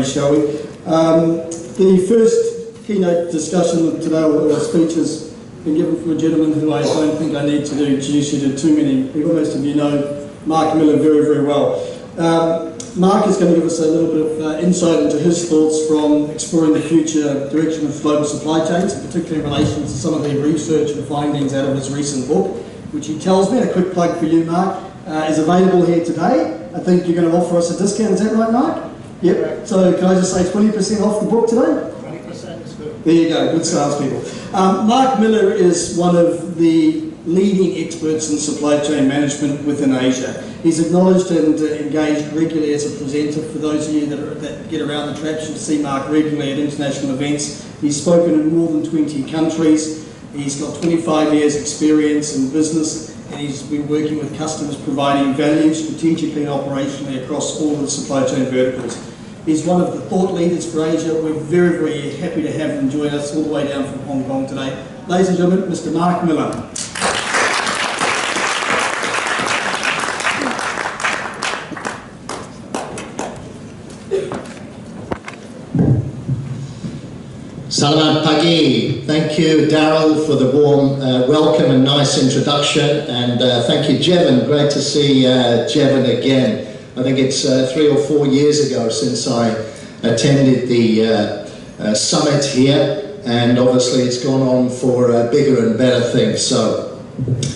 shall we? The first keynote discussion today, or speech, has been given from a gentleman who I don't think I need to introduce you to too many people. Most of you know Mark Millar very, very well. Mark is going to give us a little bit of insight into his thoughts from exploring the future direction of global supply chains, particularly in relation to some of the research and findings out of his recent book, which he tells me, and a quick plug for you, Mark, is available here today. I think you're going to offer us a discount, is that right, Mark? Yep. So can I just say 20% off the book today? 20% is good. There you go, good salespeople. Mark Millar is one of the leading experts in supply chain management within Asia. He's acknowledged and engaged regularly as a presenter. For those of you that get around the traps, you'll see Mark regularly at international events. He's spoken in more than 20 countries. He's got 25 years experience in business, and he's been working with customers providing value strategically and operationally across all of the supply chain verticals. He's one of the thought leaders for Asia. We're very, very happy to have him join us all the way down from Hong Kong today. Ladies and gentlemen, Mr. Mark Millar. Selamat pagi. Thank you, Daryl, for the warm welcome and nice introduction. And thank you, Jevon. Great to see Jevon again. I think it's 3 or 4 years ago since I attended the summit here. And obviously it's gone on for bigger and better things. So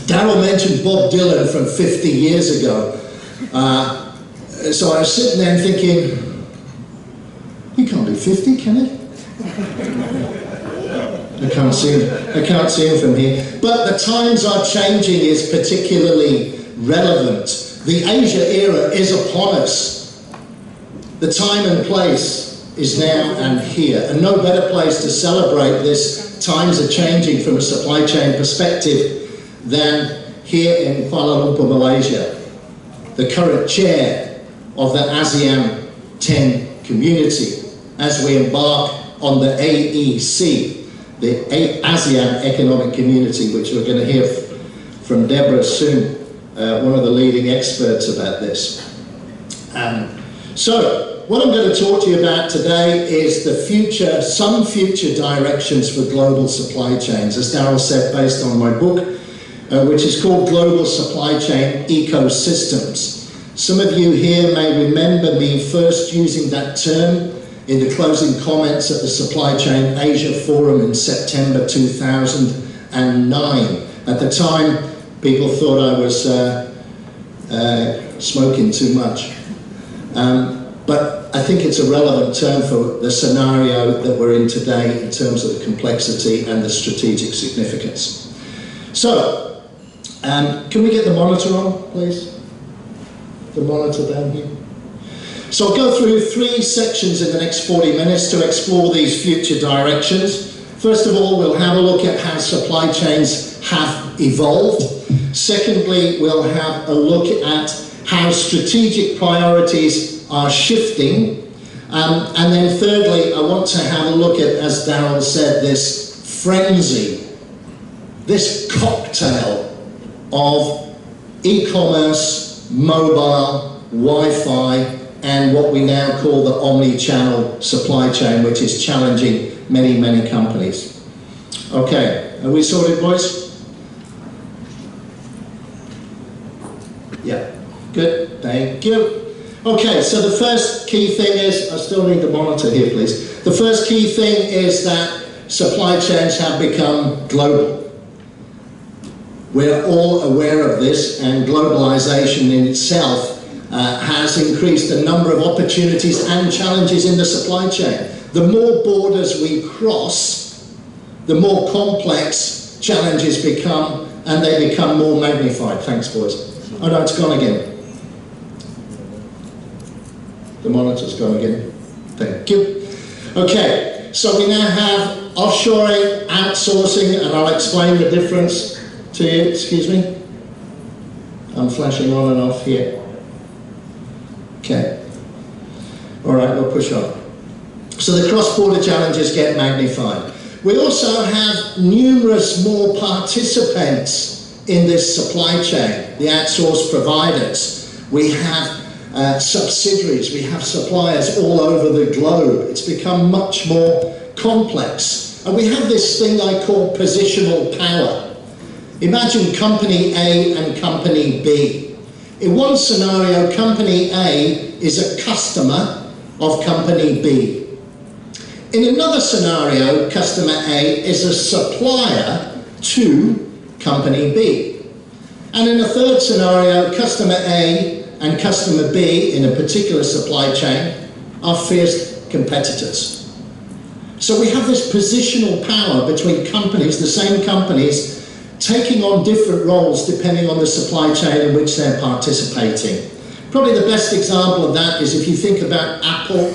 Daryl mentioned Bob Dylan from 50 years ago. So I was sitting there and thinking, he can't be 50, can he? I can't see him from here. But the times are changing is particularly relevant. The Asia era is upon us. The time and place is now and here. And no better place to celebrate this times are changing from a supply chain perspective than here in Kuala Lumpur, Malaysia. The current chair of the ASEAN 10 community as we embark on the AEC, the ASEAN Economic Community, which we're going to hear from Deborah soon, one of the leading experts about this. So, what I'm going to talk to you about today is the future, some future directions for global supply chains, as Daryl said, based on my book, which is called Global Supply Chain Ecosystems. Some of you here may remember me first using that term in the closing comments at the Supply Chain Asia Forum in September 2009. At the time, people thought I was smoking too much. But I think it's a relevant term for the scenario that we're in today in terms of the complexity and the strategic significance. So, can we get the monitor on, please? The monitor down here. So I'll go through 3 sections in the next 40 minutes to explore these future directions. First of all, we'll have a look at how supply chains have evolved. Secondly, we'll have a look at how strategic priorities are shifting. And then thirdly, I want to have a look at, as Daryl said, this frenzy, this cocktail of e-commerce, mobile, Wi-Fi, and what we now call the omni-channel supply chain, which is challenging many, many companies. Okay, are we sorted, boys? Yeah, good, thank you. Okay, so the first key thing is, I still need the monitor here, please. The first key thing is that supply chains have become global. We're all aware of this, and globalisation in itself has increased the number of opportunities and challenges in the supply chain. The more borders we cross, the more complex challenges become, and they become more magnified. Thanks, boys. Oh no, it's gone again. The monitor's gone again. Thank you. Okay, so we now have offshoring, outsourcing, and I'll explain the difference to you. Excuse me. I'm flashing on and off here. Okay. All right, we'll push on. So the cross-border challenges get magnified. We also have numerous more participants in this supply chain, the outsourced providers. We have subsidiaries. We have suppliers all over the globe. It's become much more complex. And we have this thing I call positional power. Imagine company A and company B. In one scenario, company A is a customer of company B. In another scenario, customer A is a supplier to company B. And in a third scenario, customer A and customer B in a particular supply chain are fierce competitors. So we have this positional power between companies, the same companies, taking on different roles depending on the supply chain in which they're participating. Probably the best example of that is if you think about Apple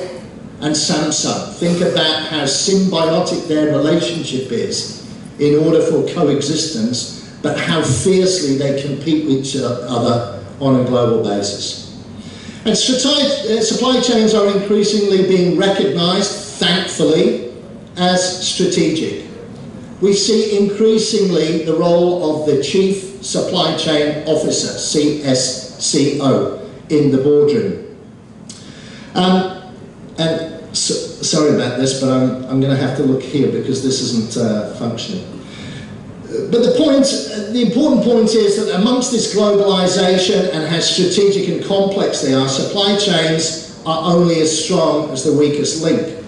and Samsung. Think about how symbiotic their relationship is in order for coexistence, but how fiercely they compete with each other on a global basis. And supply chains are increasingly being recognized, thankfully, as strategic. We see increasingly the role of the Chief Supply Chain Officer, CSCO, in the boardroom. Sorry about this, but I'm going to have to look here because this isn't functioning. But the important point is that amongst this globalisation and how strategic and complex they are, supply chains are only as strong as the weakest link.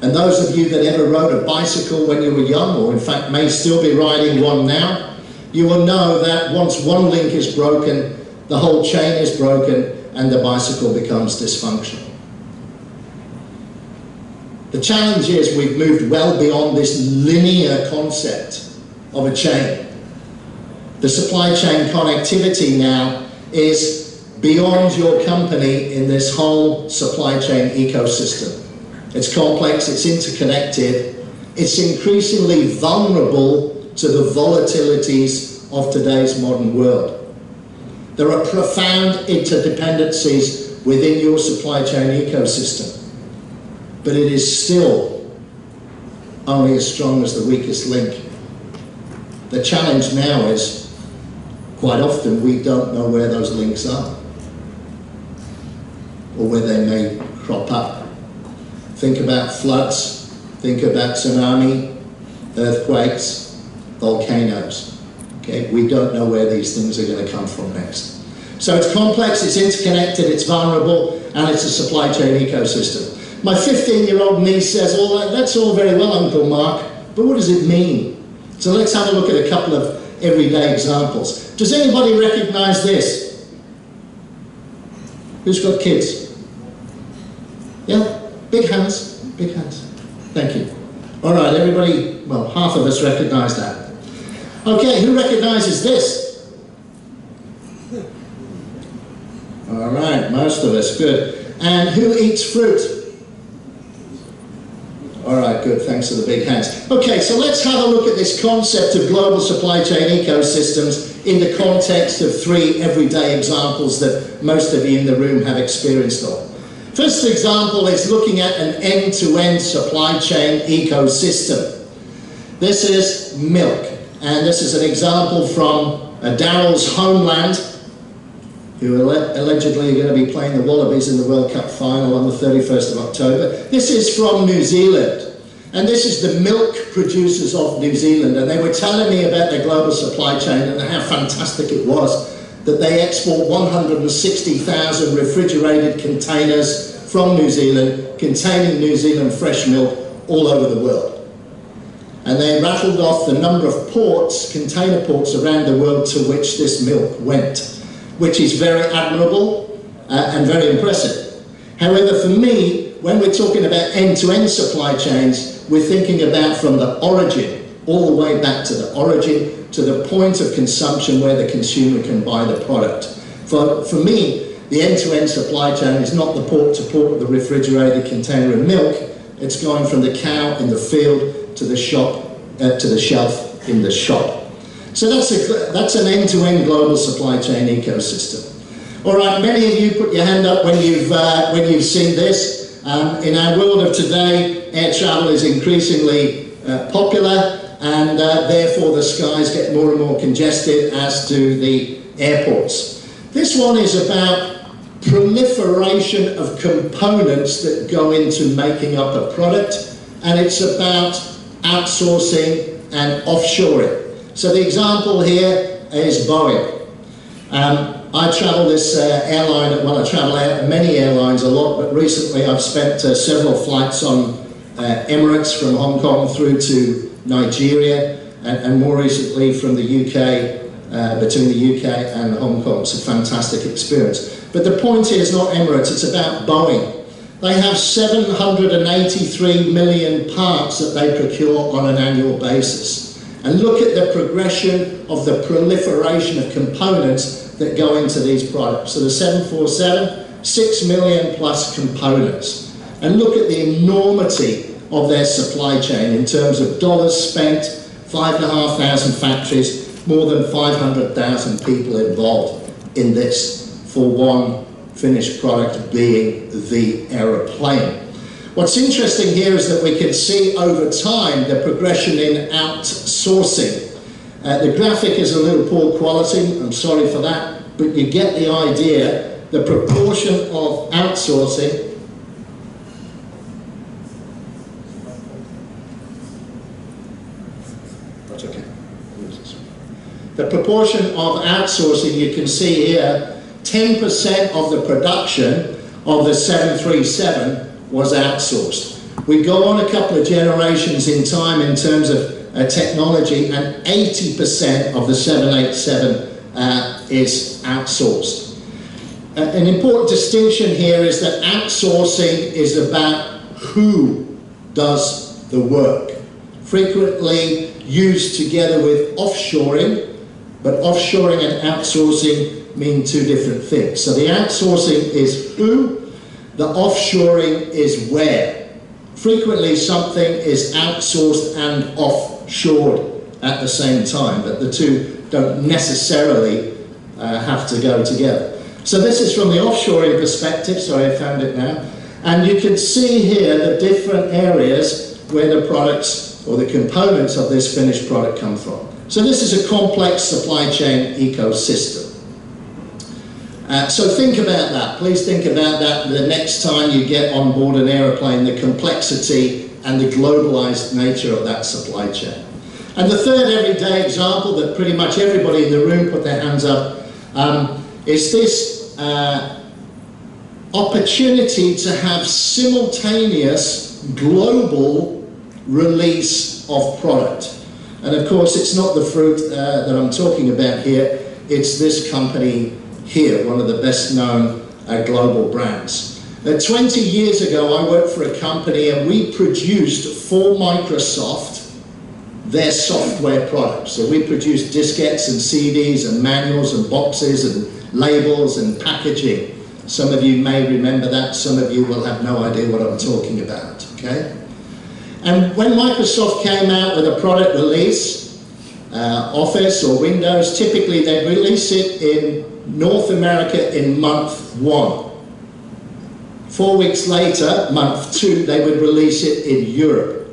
And those of you that ever rode a bicycle when you were young, or in fact may still be riding one now, you will know that once one link is broken, the whole chain is broken and the bicycle becomes dysfunctional. The challenge is we've moved well beyond this linear concept of a chain. The supply chain connectivity now is beyond your company in this whole supply chain ecosystem. It's complex, it's interconnected, it's increasingly vulnerable to the volatilities of today's modern world. There are profound interdependencies within your supply chain ecosystem, but it is still only as strong as the weakest link. The challenge now is, quite often we don't know where those links are, or where they may crop up. Think about floods, think about tsunami, earthquakes, volcanoes. Okay? We don't know where these things are going to come from next. So it's complex, it's interconnected, it's vulnerable, and it's a supply chain ecosystem. My 15-year-old niece says, that's all very well, Uncle Mark, but what does it mean? So let's have a look at a couple of everyday examples. Does anybody recognize this? Who's got kids? Yeah? Big hands, big hands. Thank you. All right, everybody, well, half of us recognize that. Okay, who recognizes this? All right, most of us, good. And who eats fruit? All right, good, thanks for the big hands. Okay, so let's have a look at this concept of global supply chain ecosystems in the context of three everyday examples that most of you in the room have experienced of. First example is looking at an end-to-end supply chain ecosystem. This is milk, and this is an example from Daryl's homeland, who allegedly are going to be playing the Wallabies in the World Cup final on the 31st of October. This is from New Zealand, and this is the milk producers of New Zealand, and they were telling me about their global supply chain and how fantastic it was that they export 160,000 refrigerated containers from New Zealand containing New Zealand fresh milk all over the world. And they rattled off the number of ports, container ports around the world to which this milk went, which is very admirable and very impressive. However, for me, when we're talking about end-to-end supply chains, we're thinking about from the origin, all the way back to the origin, to the point of consumption where the consumer can buy the product. For me, the end-to-end supply chain is not the port-to-port of the refrigerated container of milk. It's going from the cow in the field to the shop, to the shelf in the shop. So that's an end-to-end global supply chain ecosystem. All right, many of you put your hand up when you've seen this. In our world of today, air travel is increasingly popular, and therefore the skies get more and more congested, as do the airports. This one is about proliferation of components that go into making up a product, and it's about outsourcing and offshoring. So the example here is Boeing. I travel this airline, well, I travel many airlines a lot, but recently I've spent several flights on Emirates from Hong Kong through to Nigeria, and more recently from the UK, between the UK and Hong Kong. It's a fantastic experience. But the point here is not Emirates, it's about Boeing. They have 783 million parts that they procure on an annual basis. And look at the progression of the proliferation of components that go into these products. So the 747, 6 million plus components. And look at the enormity of their supply chain in terms of dollars spent, 5,500 factories, more than 500,000 people involved in this for one finished product being the aeroplane. What's interesting here is that we can see over time the progression in outsourcing. The graphic is a little poor quality, I'm sorry for that, but you get the idea. The proportion of outsourcing The proportion of outsourcing, you can see here, 10% of the production of the 737 was outsourced. We go on a couple of generations in time in terms of technology, and 80% of the 787 is outsourced. An important distinction here is that outsourcing is about who does the work. Frequently used together with offshoring, but offshoring and outsourcing mean two different things. So the outsourcing is who, the offshoring is where. Frequently something is outsourced and offshored at the same time, but the two don't necessarily have to go together. So this is from the offshoring perspective, sorry I found it now, and you can see here the different areas where the products or the components of this finished product come from. So this is a complex supply chain ecosystem. So think about that. Please think about that the next time you get on board an aeroplane, the complexity and the globalized nature of that supply chain. And the third everyday example that pretty much everybody in the room put their hands up is this opportunity to have simultaneous global release of product. And of course, it's not the fruit that I'm talking about here, it's this company here, one of the best known global brands. 20 years ago, I worked for a company and we produced for Microsoft their software products. So we produced diskettes and CDs and manuals and boxes and labels and packaging. Some of you may remember that, some of you will have no idea what I'm talking about, okay? And when Microsoft came out with a product release, Office or Windows, typically they'd release it in North America in month 1. 4 weeks later, month 2, they would release it in Europe.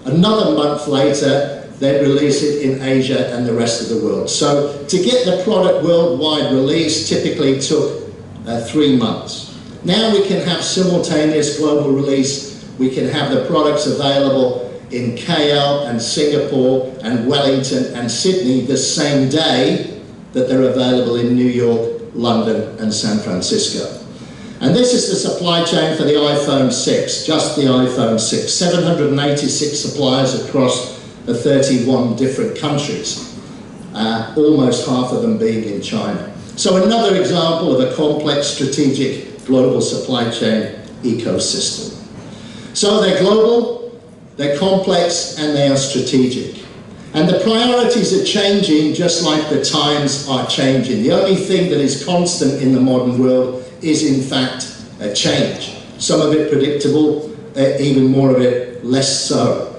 Another month later, they'd release it in Asia and the rest of the world. So to get the product worldwide release typically took 3 months. Now we can have simultaneous global release. We can have the products available in KL and Singapore and Wellington and Sydney the same day that they're available in New York, London and San Francisco. And this is the supply chain for the iPhone 6, just the iPhone 6. 786 suppliers across 31 different countries, almost half of them being in China. So another example of a complex strategic global supply chain ecosystem. So they're global, they're complex, and they are strategic. And the priorities are changing just like the times are changing. The only thing that is constant in the modern world is in fact a change. Some of it predictable, even more of it less so.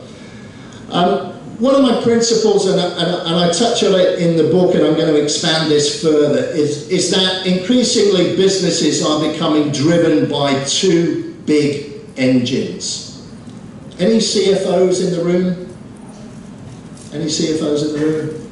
One of my principles, and I touch on it in the book and I'm going to expand this further, is that increasingly businesses are becoming driven by two big engines. Any CFOs in the room? Any CFOs in the room?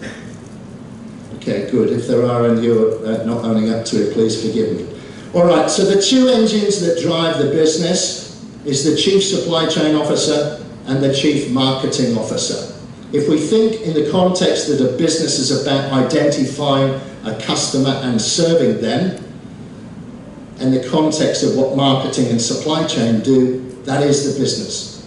Okay, good. If there are and you're not owning up to it, please forgive me. All right, so the two engines that drive the business is the Chief Supply Chain Officer and the Chief Marketing Officer. If we think in the context that a business is about identifying a customer and serving them, and the context of what marketing and supply chain do, that is the business.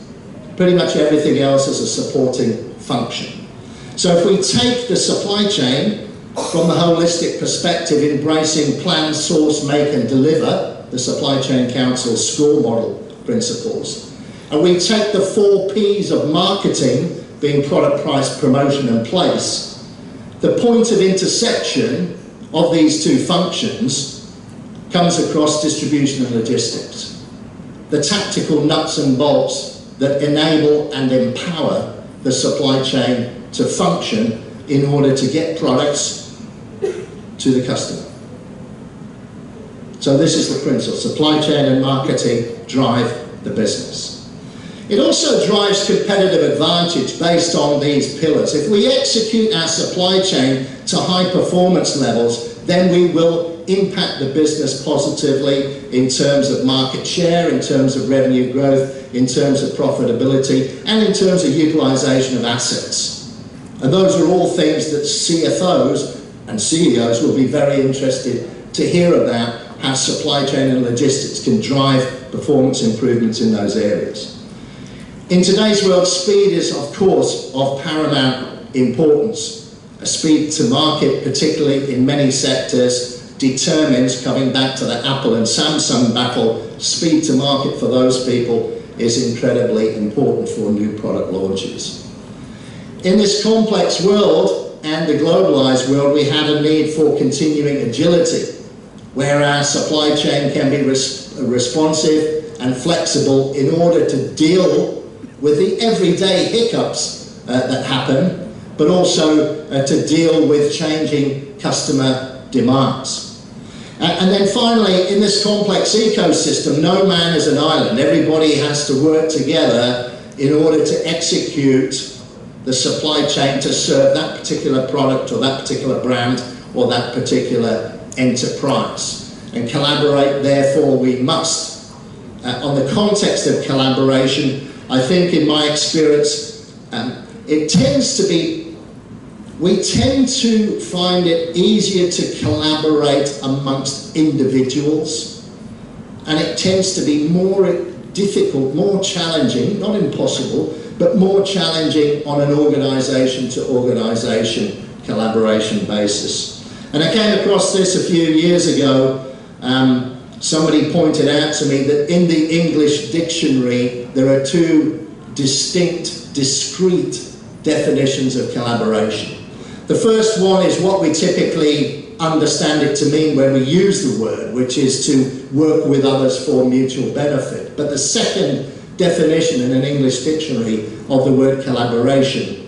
Pretty much everything else is a supporting function. So if we take the supply chain from the holistic perspective, embracing plan, source, make and deliver, the Supply Chain Council's SCORE model principles, and we take the 4 P's of marketing, being product, price, promotion and place, the point of intersection of these two functions comes across distribution and logistics. The tactical nuts and bolts that enable and empower the supply chain to function in order to get products to the customer. So this is the principle. Supply chain and marketing drive the business. It also drives competitive advantage based on these pillars. If we execute our supply chain to high performance levels, then we will impact the business positively in terms of market share, in terms of revenue growth, in terms of profitability, and in terms of utilization of assets. And those are all things that CFOs and CEOs will be very interested to hear about, how supply chain and logistics can drive performance improvements in those areas. In today's world, speed is, of course, of paramount importance. A speed to market, particularly in many sectors, determines, coming back to the Apple and Samsung battle, speed to market for those people is incredibly important for new product launches. In this complex world and the globalized world, we have a need for continuing agility, where our supply chain can be responsive and flexible in order to deal with the everyday hiccups that happen, but also to deal with changing customer demands. And then finally, in this complex ecosystem, no man is an island. Everybody has to work together in order to execute the supply chain to serve that particular product or that particular brand or that particular enterprise. And collaborate, therefore, we must. On the context of collaboration, I think in my experience, it tends to be, we tend to find it easier to collaborate amongst individuals, and it tends to be more difficult, more challenging, not impossible, but more challenging on an organisation to organisation collaboration basis. And I came across this a few years ago. Somebody pointed out to me that in the English dictionary there are 2 distinct, discrete definitions of collaboration. The first one is what we typically understand it to mean when we use the word, which is to work with others for mutual benefit. But the second definition in an English dictionary of the word collaboration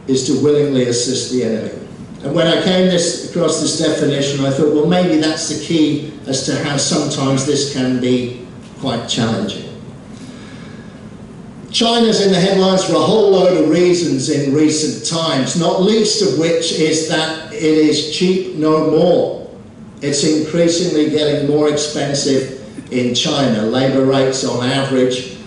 is to willingly assist the enemy. And when I came across this definition, I thought, well, maybe that's the key as to how sometimes this can be quite challenging. China's in the headlines for a whole load of reasons in recent times, not least of which is that it is cheap no more. It's increasingly getting more expensive in China. Labour rates on average,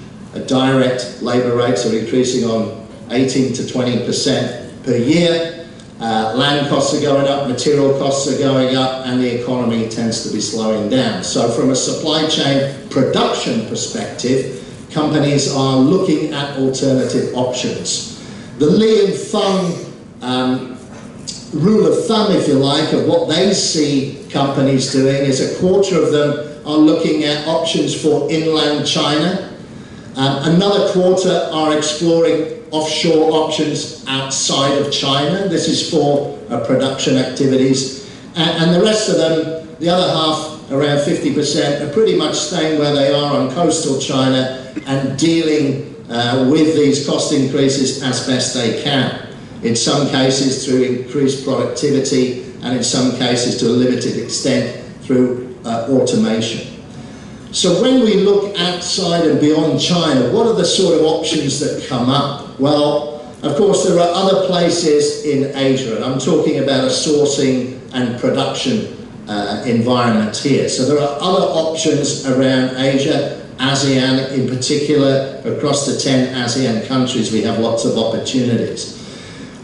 direct labour rates are increasing on 18 to 20% per year. Land costs are going up, material costs are going up, and the economy tends to be slowing down. So from a supply chain production perspective, companies are looking at alternative options. The Li and Fung rule of thumb, if you like, of what they see companies doing is a quarter of them are looking at options for inland China. Another quarter are exploring offshore options outside of China. This is for production activities. And the rest of them, the other half, around 50%, are pretty much staying where they are on coastal China and dealing with these cost increases as best they can. In some cases through increased productivity, and in some cases to a limited extent through automation. So when we look outside and beyond China, what are the sort of options that come up? Well, of course, there are other places in Asia, and I'm talking about a sourcing and production environment here. So there are other options around Asia, ASEAN in particular. Across the 10 ASEAN countries, we have lots of opportunities.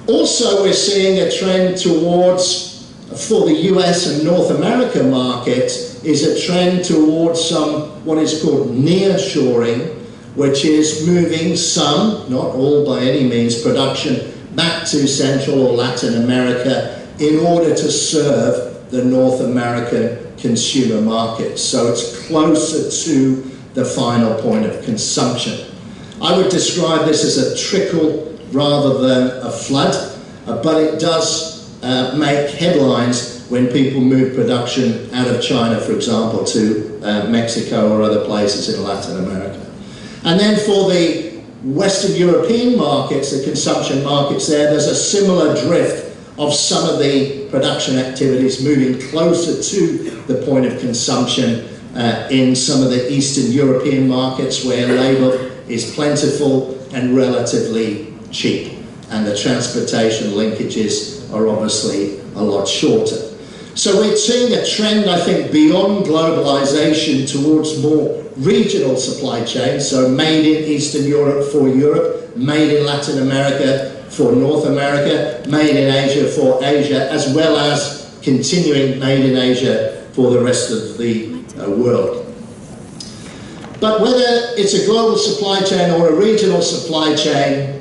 Also, we're seeing a trend towards, for the US and North America market, is a trend towards some what is called nearshoring, which is moving some, not all by any means, production back to Central or Latin America in order to serve the North American consumer market. So it's closer to the final point of consumption. I would describe this as a trickle rather than a flood, but it does make headlines when people move production out of China, for example, to Mexico or other places in Latin America. And then for the Western European markets, the consumption markets there's a similar drift of some of the production activities moving closer to the point of consumption in some of the Eastern European markets where labour is plentiful and relatively cheap, and the transportation linkages are obviously a lot shorter. So we're seeing a trend, I think, beyond globalisation towards more regional supply chains, so made in Eastern Europe for Europe, made in Latin America for North America, made in Asia for Asia, as well as continuing made in Asia for the rest of the world. But whether it's a global supply chain or a regional supply chain,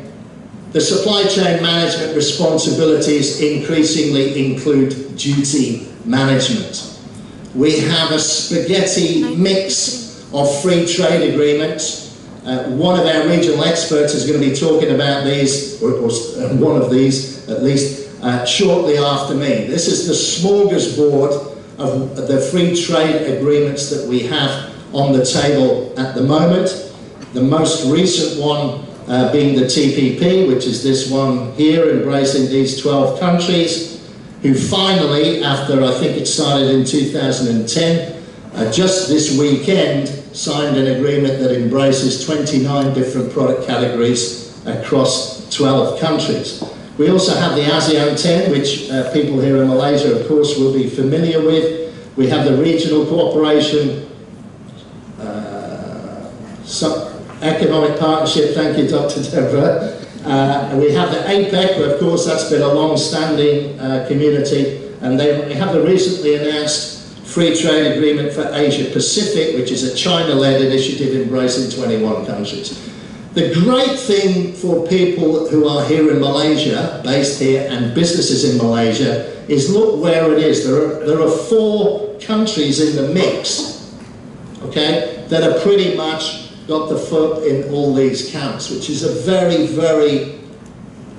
the supply chain management responsibilities increasingly include duty management. We have a spaghetti mix of free trade agreements. One of our regional experts is going to be talking about these, or one of these at least, shortly after me. This is the smorgasbord of the free trade agreements that we have on the table at the moment. The most recent one being the TPP, which is this one here, embracing these 12 countries, who finally, after I think it started in 2010, just this weekend, signed an agreement that embraces 29 different product categories across 12 countries. We also have the ASEAN 10, which people here in Malaysia, of course, will be familiar with. We have the regional cooperation, economic partnership, thank you, Dr. Deborah. And we have the APEC, of course, that's been a long-standing community, and we have the recently announced Free Trade Agreement for Asia Pacific, which is a China-led initiative embracing 21 countries. The great thing for people who are here in Malaysia, based here, and businesses in Malaysia, is look where it is. There are 4 countries in the mix, okay, that are pretty much got the foot in all these camps, which is a very, very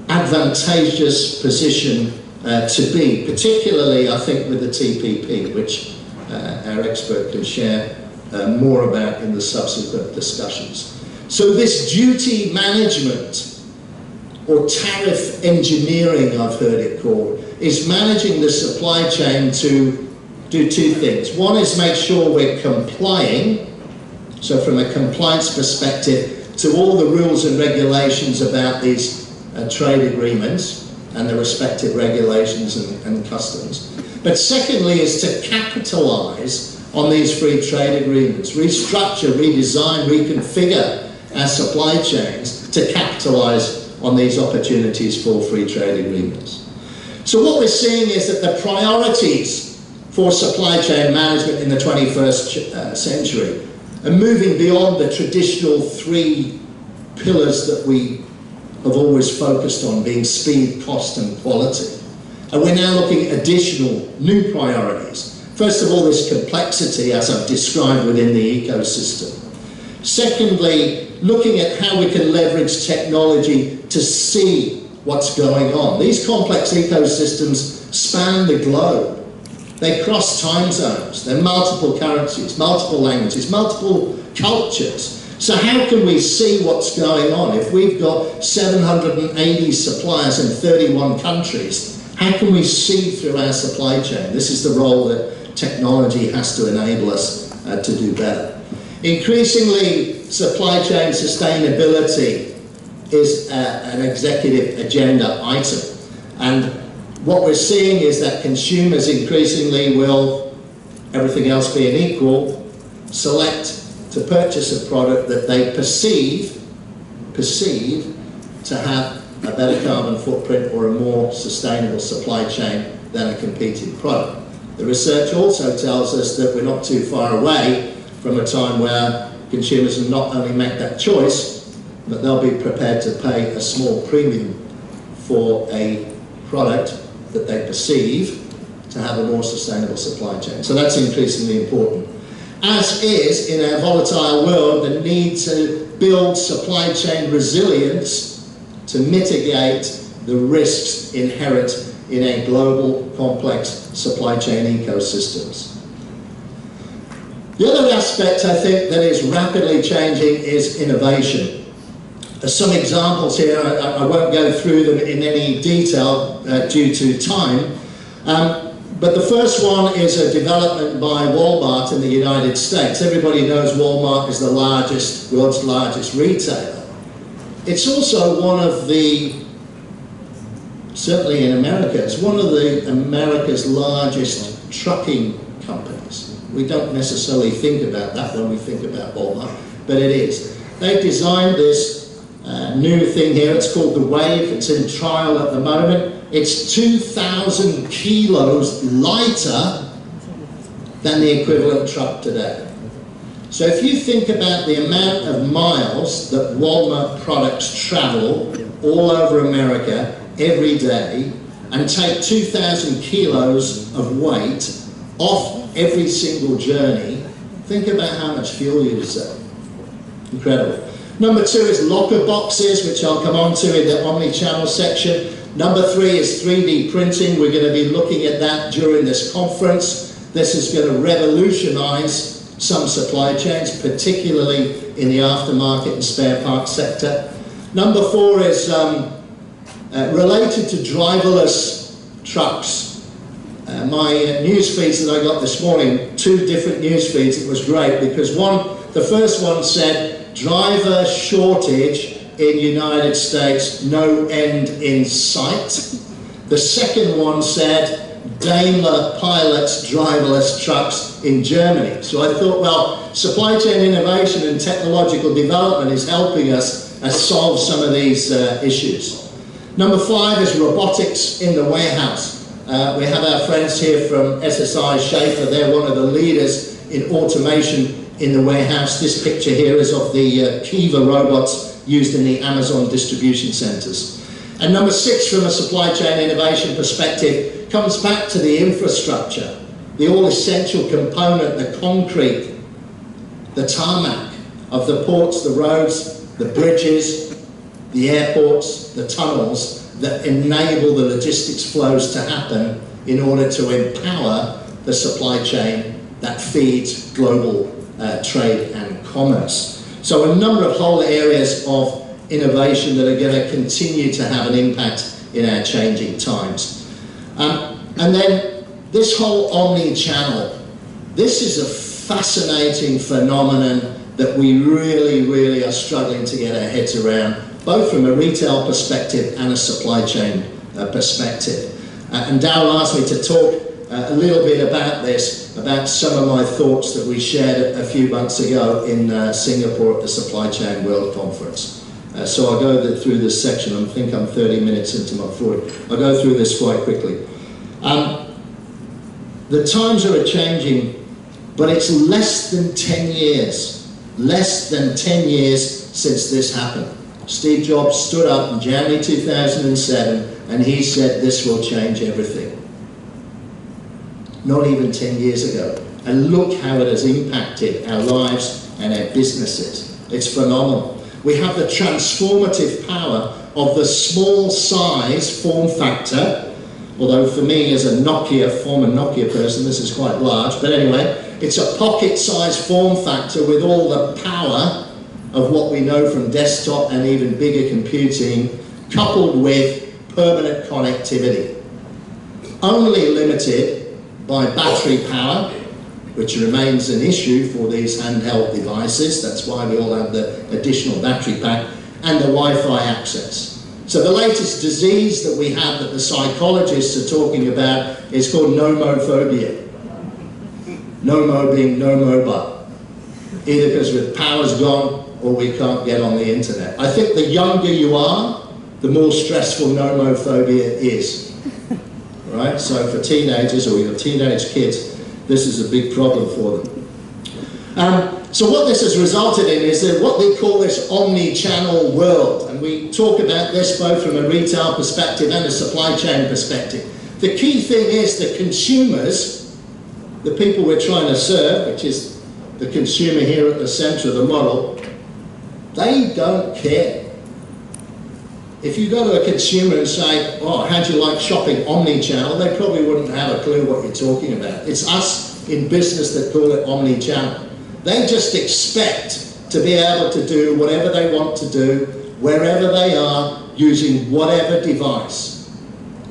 advantageous position to be, particularly, I think, with the TPP, which our expert can share more about in the subsequent discussions. So this duty management, or tariff engineering, I've heard it called, is managing the supply chain to do 2 things. One is make sure we're complying, so from a compliance perspective, to all the rules and regulations about these trade agreements and the respective regulations and customs. But secondly is to capitalise on these free trade agreements, restructure, redesign, reconfigure our supply chains to capitalise on these opportunities for free trade agreements. So what we're seeing is that the priorities for supply chain management in the 21st century are moving beyond the traditional 3 pillars that we have always focused on, being speed, cost and quality. And we're now looking at additional new priorities. First of all, this complexity, as I've described within the ecosystem. Secondly, looking at how we can leverage technology to see what's going on. These complex ecosystems span the globe. They cross time zones. They're multiple currencies, multiple languages, multiple cultures. So how can we see what's going on? If we've got 780 suppliers in 31 countries, how can we see through our supply chain? This is the role that technology has to enable us to do better. Increasingly, supply chain sustainability is an executive agenda item. And what we're seeing is that consumers increasingly will everything else being equal, select to purchase a product that they perceive to have a better carbon footprint or a more sustainable supply chain than a competing product. The research also tells us that we're not too far away from a time where consumers will not only make that choice, but they'll be prepared to pay a small premium for a product that they perceive to have a more sustainable supply chain. So that's increasingly important. As is, in our volatile world, the need to build supply chain resilience to mitigate the risks inherent in a global, complex supply chain ecosystems. The other aspect, I think, that is rapidly changing is innovation. There's some examples here. I won't go through them in any detail due to time. But the first one is a development by Walmart in the United States. Everybody knows Walmart is the world's largest retailer. It's also one of the, certainly in America, it's one of America's largest trucking companies. We don't necessarily think about that when we think about Walmart, but it is. They've designed this new thing here. It's called the Wave. It's in trial at the moment. It's 2,000 kilos lighter than the equivalent truck today. So if you think about the amount of miles that Walmart products travel all over America every day and take 2,000 kilos of weight off every single journey, think about how much fuel you save. Incredible. Number 2 is locker boxes, which I'll come on to in the omni-channel section. Number 3 is 3D printing. We're going to be looking at that during this conference. This is going to revolutionize some supply chains, particularly in the aftermarket and spare parts sector. Number 4 is related to driverless trucks. My news feeds that I got this morning, 2 different news feeds, it was great because the first one said driver shortage in United States, no end in sight. The second one said Daimler pilots driverless trucks in Germany. So I thought, well, supply chain innovation and technological development is helping us solve some of these issues. Number 5 is robotics in the warehouse. We have our friends here from SSI Schaefer. They're one of the leaders in automation in the warehouse. This picture here is of the Kiva robots used in the Amazon distribution centers. And number 6, from a supply chain innovation perspective, comes back to the infrastructure, the all-essential component, the concrete, the tarmac of the ports, the roads, the bridges, the airports, the tunnels that enable the logistics flows to happen in order to empower the supply chain that feeds global trade and commerce. So a number of whole areas of innovation that are going to continue to have an impact in our changing times. And then this whole omni-channel, this is a fascinating phenomenon that we really are struggling to get our heads around, both from a retail perspective and a supply chain perspective. And Darryl asked me to talk a little bit about this, about some of my thoughts that we shared a few months ago in Singapore at the Supply Chain World Conference. So I'll go through this section. I think I'm 30 minutes into my 40. I'll go through this quite quickly. The times are changing, but it's less than 10 years since this happened. Steve Jobs stood up in January 2007 and he said this will change everything. Not even 10 years ago. And look how it has impacted our lives and our businesses. It's phenomenal. We have the transformative power of the small size form factor, although for me as a former Nokia person, this is quite large, but anyway, it's a pocket-sized form factor with all the power of what we know from desktop and even bigger computing, coupled with permanent connectivity. Only limited by battery power, which remains an issue for these handheld devices. That's why we all have the additional battery pack, and the Wi-Fi access. So the latest disease that we have that the psychologists are talking about is called nomophobia. No-mo being no mobile, either because the power's gone or we can't get on the internet. I think the younger you are, the more stressful nomophobia is, right? So for teenagers or your teenage kids, this is a big problem for them. So what this has resulted in is that what they call this omni-channel world, and we talk about this both from a retail perspective and a supply chain perspective. The key thing is that consumers, the people we're trying to serve, which is the consumer here at the centre of the model, they don't care. If you go to a consumer and say, oh, how do you like shopping omni-channel, they probably wouldn't have a clue what you're talking about. It's us in business that call it omni-channel. They just expect to be able to do whatever they want to do, wherever they are, using whatever device,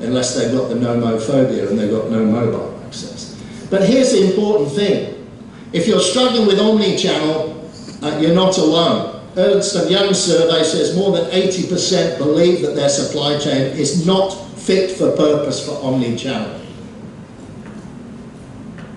unless they've got the nomophobia and they've got no mobile access. But here's the important thing. If you're struggling with omni-channel, you're not alone. Ernst & Young survey says more than 80% believe that their supply chain is not fit for purpose for omni-channel.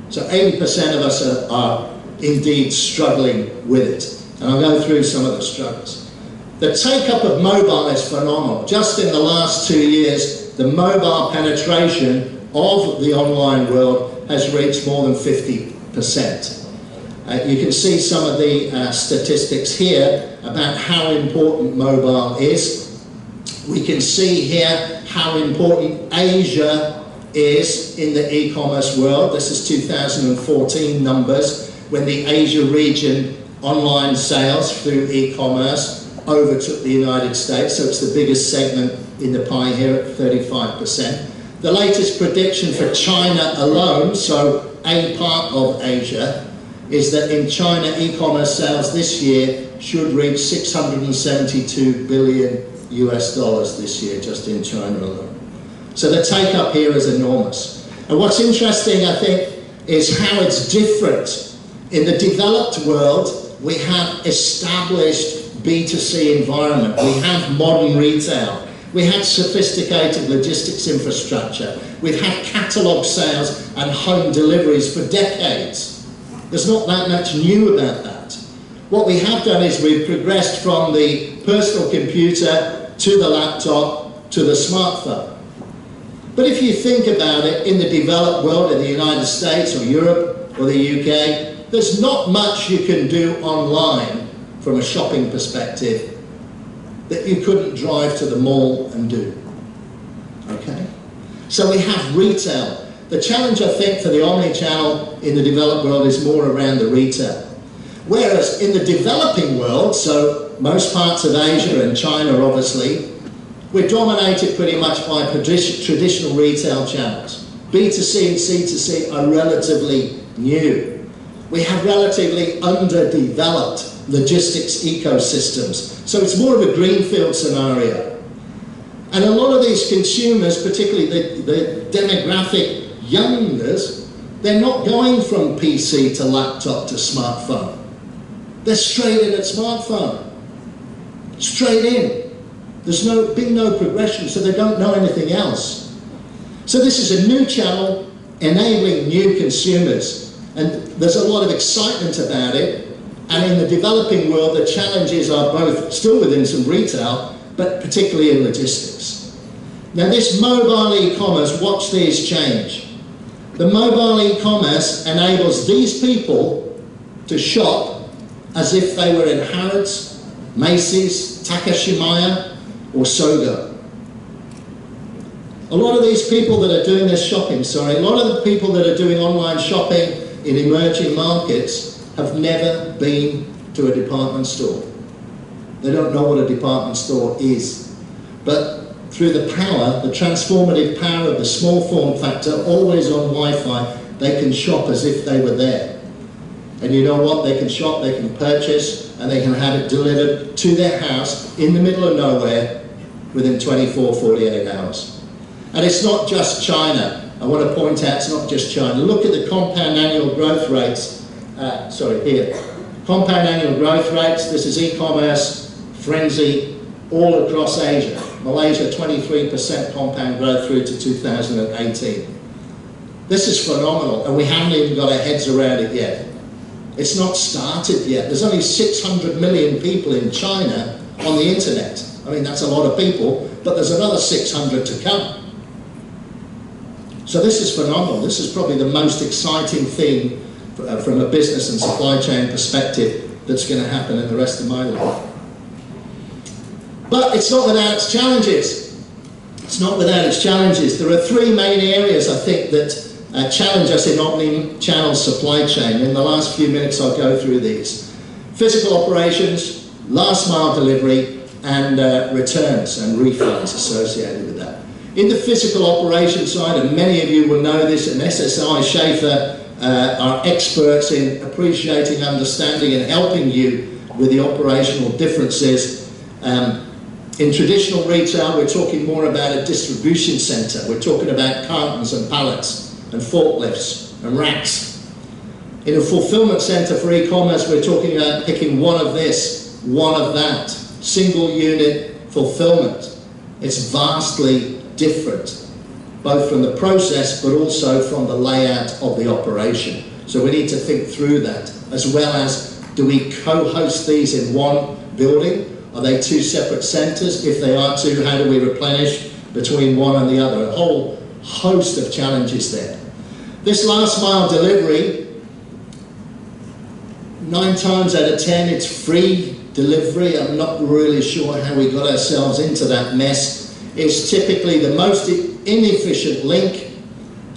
So 80% of us are indeed struggling with it. And I'll go through some of the struggles. The take-up of mobile is phenomenal. Just in the last 2 years, the mobile penetration of the online world has reached more than 50%. You can see some of the statistics here about how important mobile is. We can see here how important Asia is in the e-commerce world. This is 2014 numbers, when the Asia region online sales through e-commerce overtook the United States, so it's the biggest segment in the pie here at 35%. The latest prediction for China alone, so a part of Asia, is that in China, e-commerce sales this year should reach $672 billion US this year, just in China alone. So the take-up here is enormous. And what's interesting, I think, is how it's different. In the developed world, we have established B2C environment. We have modern retail. We have sophisticated logistics infrastructure. We've had catalogue sales and home deliveries for decades. There's not that much new about that. What we have done is we've progressed from the personal computer to the laptop to the smartphone. But if you think about it, in the developed world, in the United States or Europe or the UK, there's not much you can do online from a shopping perspective that you couldn't drive to the mall and do. Okay? So we have retail. The challenge, I think, for the omni-channel in the developed world is more around the retail. Whereas in the developing world, so most parts of Asia and China obviously, we're dominated pretty much by traditional retail channels. B2C and C2C are relatively new. We have relatively underdeveloped logistics ecosystems. So it's more of a greenfield scenario. And a lot of these consumers, particularly the demographic youngers, they're not going from PC to laptop to smartphone. They're straight in at smartphone. Straight in. There's been no progression, so they don't know anything else. So this is a new channel enabling new consumers. And there's a lot of excitement about it. And in the developing world, the challenges are both still within some retail, but particularly in logistics. Now this mobile e-commerce, watch these change. The mobile e-commerce enables these people to shop as if they were in Harrods, Macy's, Takashimaya, or Sogo. A lot of these people that are doing this shopping, a lot of the people that are doing online shopping in emerging markets have never been to a department store. They don't know what a department store is. But through the power, the transformative power of the small form factor, always on Wi-Fi, they can shop as if they were there. And you know what? They can shop, they can purchase, and they can have it delivered to their house in the middle of nowhere within 24, 48 hours. And it's not just China. I want to point out it's not just China. Look at the compound annual growth rates. Here. Compound annual growth rates. This is e-commerce, frenzy, all across Asia. Malaysia, 23% compound growth through to 2018. This is phenomenal, and we haven't even got our heads around it yet. It's not started yet. There's only 600 million people in China on the internet. I mean, that's a lot of people, but there's another 600 to come. So this is phenomenal. This is probably the most exciting thing from a business and supply chain perspective that's going to happen in the rest of my life. But it's not without its challenges. It's not without its challenges. There are three main areas, I think, that challenge us in omni-channel supply chain. In the last few minutes, I'll go through these. Physical operations, last mile delivery, and returns and refunds associated with that. In the physical operation side, and many of you will know this, and SSI Schaefer are experts in appreciating, understanding, and helping you with the operational differences. In traditional retail, we're talking more about a distribution centre. We're talking about cartons and pallets and forklifts and racks. In a fulfillment centre for e-commerce, we're talking about picking one of this, one of that. Single unit fulfillment. It's vastly different, both from the process but also from the layout of the operation. So we need to think through that, as well as, do we co-host these in one building? Are they two separate centres? If they are two, how do we replenish between one and the other? A whole host of challenges there. This last mile delivery, 9 times out of 10, it's free delivery. I'm not really sure how we got ourselves into that mess. It's typically the most inefficient link,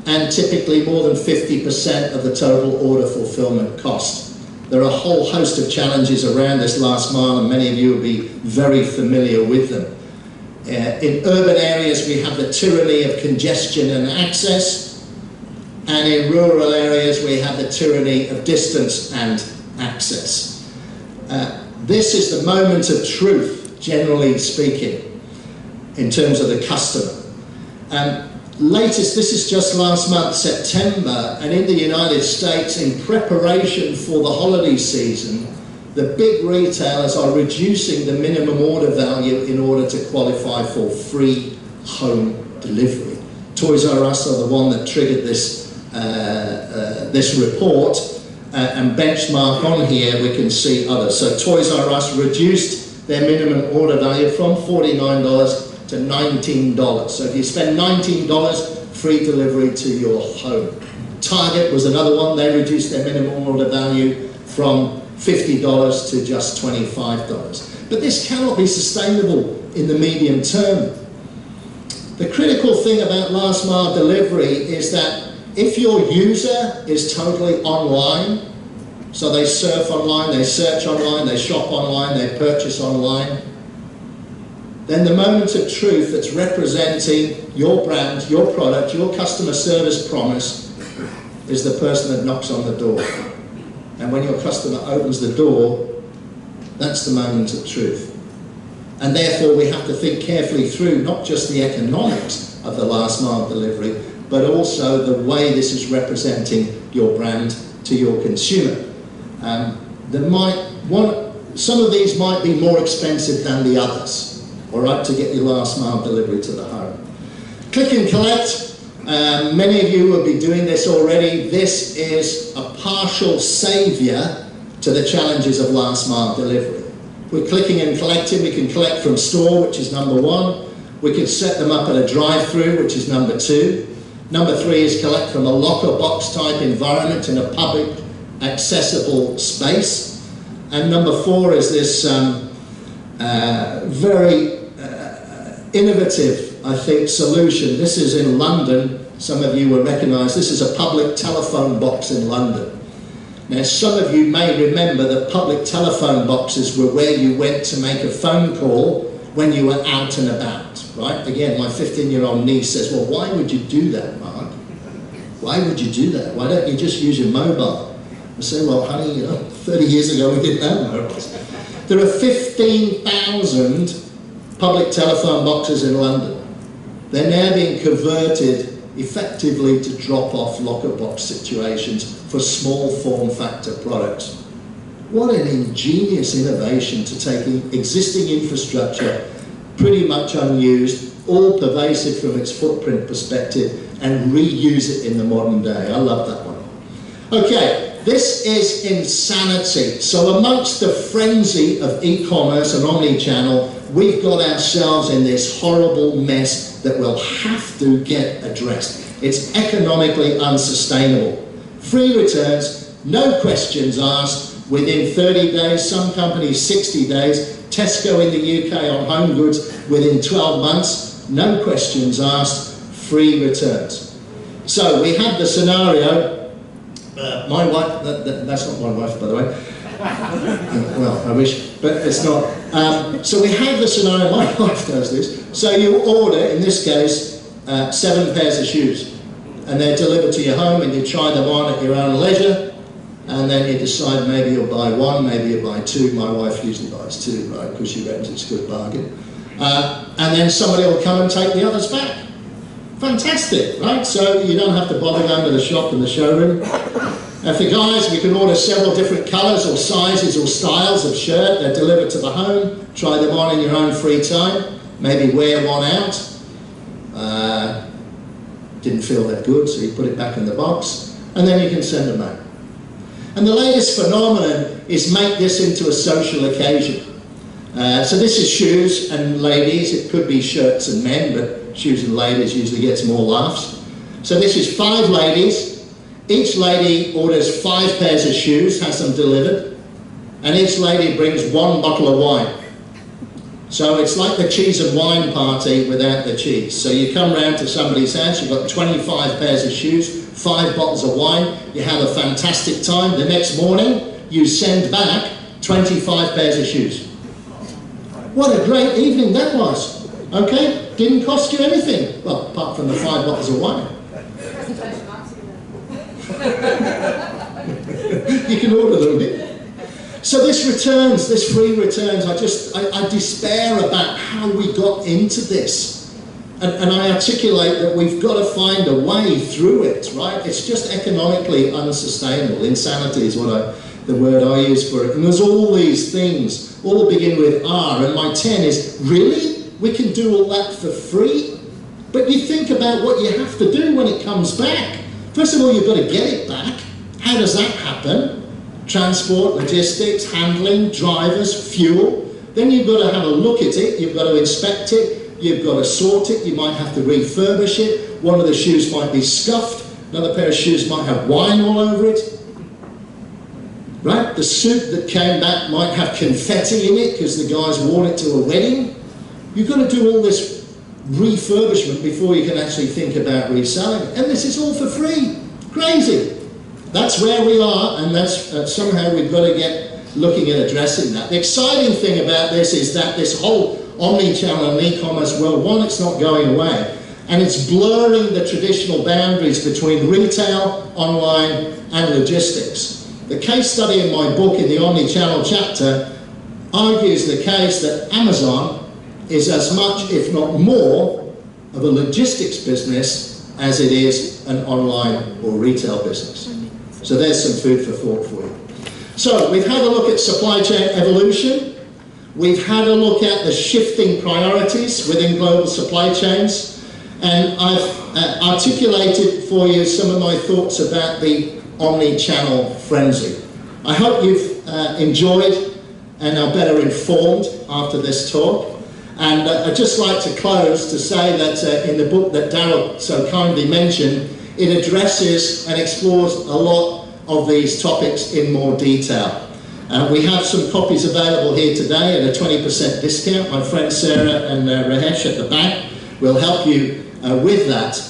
and typically more than 50% of the total order fulfillment cost. There are a whole host of challenges around this last mile, and many of you will be very familiar with them. In urban areas, we have the tyranny of congestion and access, and in rural areas, we have the tyranny of distance and access. This is the moment of truth, generally speaking, in terms of the customer. Latest, this is just last month, September, and in the United States, in preparation for the holiday season, the big retailers are reducing the minimum order value in order to qualify for free home delivery. Toys R Us are the one that triggered this, this report, and benchmark on here we can see others. So Toys R Us reduced their minimum order value from $49 to $19. So if you spend $19, free delivery to your home. Target was another one. They reduced their minimum order value from $50 to just $25. But this cannot be sustainable in the medium term. The critical thing about last mile delivery is that if your user is totally online, so they surf online, they search online, they shop online, they purchase online, then the moment of truth that's representing your brand, your product, your customer service promise is the person that knocks on the door. And when your customer opens the door, that's the moment of truth. And therefore we have to think carefully through not just the economics of the last mile delivery, but also the way this is representing your brand to your consumer. Some of these might be more expensive than the others. All right, to get your last mile delivery to the home. Click and collect. Many of you will be doing this already. This is a partial saviour to the challenges of last mile delivery. We're clicking and collecting. We can collect from store, which is number 1. We can set them up at a drive-through, which is number 2. Number 3 is collect from a locker box type environment in a public accessible space. And number 4 is this very innovative, I think, solution. This is in London. Some of you will recognise this is a public telephone box in London. Now, some of you may remember that public telephone boxes were where you went to make a phone call when you were out and about, right? Again, my 15-year-old niece says, well, why would you do that, Mark? Why would you do that? Why don't you just use your mobile? I say, well, honey, you know, 30 years ago we didn't have mobiles. There are 15,000 public telephone boxes in London. They're now being converted effectively to drop-off locker box situations for small form factor products. What an ingenious innovation to take existing infrastructure, pretty much unused, all pervasive from its footprint perspective, and reuse it in the modern day. I love that one. Okay, this is insanity. So amongst the frenzy of e-commerce and omni-channel, we've got ourselves in this horrible mess that will have to get addressed. It's economically unsustainable. Free returns, no questions asked, within 30 days, some companies 60 days, Tesco in the UK on home goods within 12 months, no questions asked, free returns. So we had the scenario, my wife, that's not my wife by the way, well I wish, but it's not. So we have the scenario, my wife does this, so you order, in this case, 7 pairs of shoes, and they're delivered to your home and you try them on at your own leisure, and then you decide maybe you'll buy one, maybe you buy two. My wife usually buys two, right, because she reckons it's a good bargain. And then somebody will come and take the others back. Fantastic, right? So you don't have to bother going to the shop and the showroom. And for guys, we can order several different colours or sizes or styles of shirt. They're delivered to the home. Try them on in your own free time. Maybe wear one out. Didn't feel that good, so you put it back in the box. And then you can send them back. And the latest phenomenon is make this into a social occasion. So this is shoes and ladies. It could be shirts and men, but shoes and ladies usually gets more laughs. So this is 5 ladies. Each lady orders 5 pairs of shoes, has them delivered, and each lady brings 1 bottle of wine. So it's like the cheese and wine party without the cheese. So you come round to somebody's house, you've got 25 pairs of shoes, 5 bottles of wine, you have a fantastic time. The next morning, you send back 25 pairs of shoes. What a great evening that was, okay? Didn't cost you anything, well, apart from the 5 bottles of wine. You can order them. So this returns, this free returns, I despair about how we got into this. And I articulate that we've got to find a way through it, right? It's just economically unsustainable. Insanity is the word I use for it. And there's all these things, all begin with R, and my 10 is, really? We can do all that for free? But you think about what you have to do when it comes back. First of all, you've got to get it back. How does that happen? Transport, logistics, handling, drivers, fuel. Then you've got to have a look at it, you've got to inspect it, you've got to sort it, you might have to refurbish it. One of the shoes might be scuffed, another pair of shoes might have wine all over it. Right? The suit that came back might have confetti in it because the guy's worn it to a wedding. You've got to do all this refurbishment before you can actually think about reselling it. And this is all for free. Crazy. That's where we are, and that's somehow we've got to get looking at addressing that. The exciting thing about this is that this whole omni-channel and e-commerce world, one, it's not going away, and it's blurring the traditional boundaries between retail, online, and logistics. The case study in my book in the omni-channel chapter argues the case that Amazon is as much, if not more, of a logistics business as it is an online or retail business. So there's some food for thought for you. So we've had a look at supply chain evolution. We've had a look at the shifting priorities within global supply chains. And I've articulated for you some of my thoughts about the omni-channel frenzy. I hope you've enjoyed and are better informed after this talk. And I'd just like to close to say that in the book that Darryl so kindly mentioned, it addresses and explores a lot of these topics in more detail. We have some copies available here today at a 20% discount. My friend Sarah and Rahesh at the back will help you with that.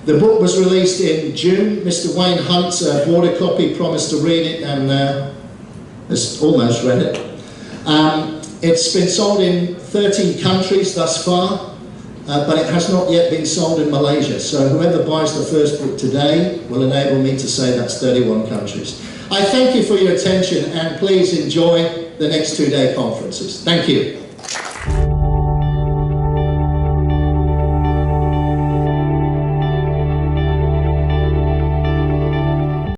The book was released in June. Mr. Wayne Hunt bought a copy, promised to read it, and has almost read it. It's been sold in 13 countries thus far, but it has not yet been sold in Malaysia. So whoever buys the first book today will enable me to say that's 31 countries. I thank you for your attention, and please enjoy the next 2-day conferences. Thank you.